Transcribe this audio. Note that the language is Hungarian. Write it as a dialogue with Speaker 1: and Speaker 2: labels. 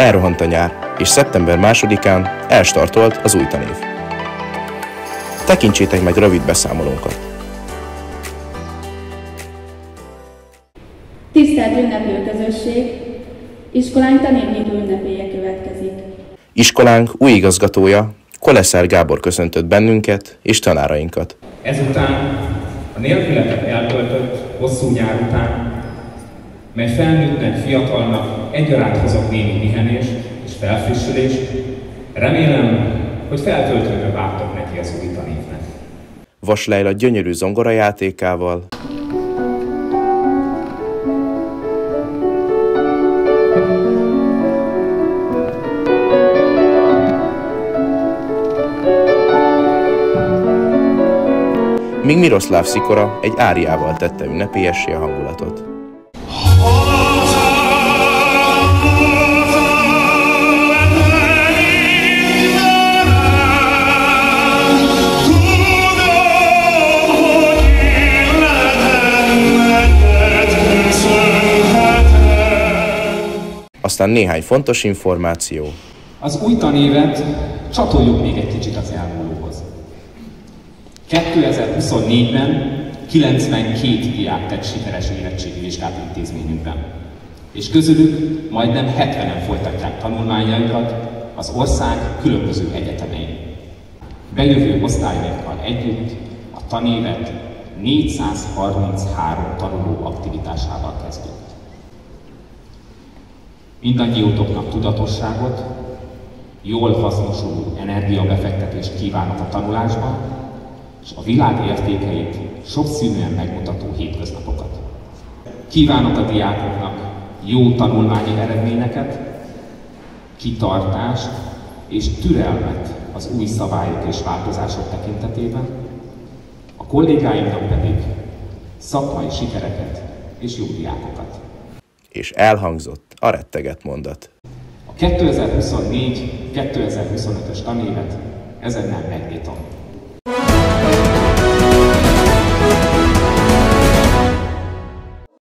Speaker 1: Elrohant a nyár, és szeptember 2-án elstartolt az új tanév. Tekintsétek meg rövid beszámolónkat.
Speaker 2: Tisztelt ünneplő közösség! Iskolánk tanévnyitó ünnepélye következik.
Speaker 1: Iskolánk új igazgatója, Koleszer Gábor köszöntött bennünket és tanárainkat.
Speaker 3: Ezután a nélkületek eltöltött hosszú nyár után, mely felnőttnek, fiatalnak egyaránt hozott némi pihenést és felfrissülést, remélem, hogy feltöltődve vágtok neki az új tanévnek.
Speaker 1: Vas Leila gyönyörű zongorajátékával, míg Miroszláv Szikora egy áriával tette ünnepélyessé a hangulatot. Aztán néhány fontos információ.
Speaker 3: Az új tanévet csatoljuk még egy kicsit az elmúlóhoz. 2024-ben 92 diák tett sikeres érettségi vizsgát intézményünkben, és közülük majdnem 70-en folytatják tanulmányaikat az ország különböző egyetemein. Bejövő osztályainkkal együtt a tanévet 433 tanuló aktivitásával kezdjük. Mindannyiótoknak tudatosságot, jól hasznosuló energiabefektetést kívánok a tanulásban, és a világ értékeit sokszínűen megmutató hétköznapokat. Kívánok a diákoknak jó tanulmányi eredményeket, kitartást és türelmet az új szabályok és változások tekintetében, a kollégáimnak pedig szakmai sikereket és jó diákokat.
Speaker 1: És elhangzott a retteget mondat.
Speaker 3: A 2024-2025-ös tanévet ezennel megnyitom.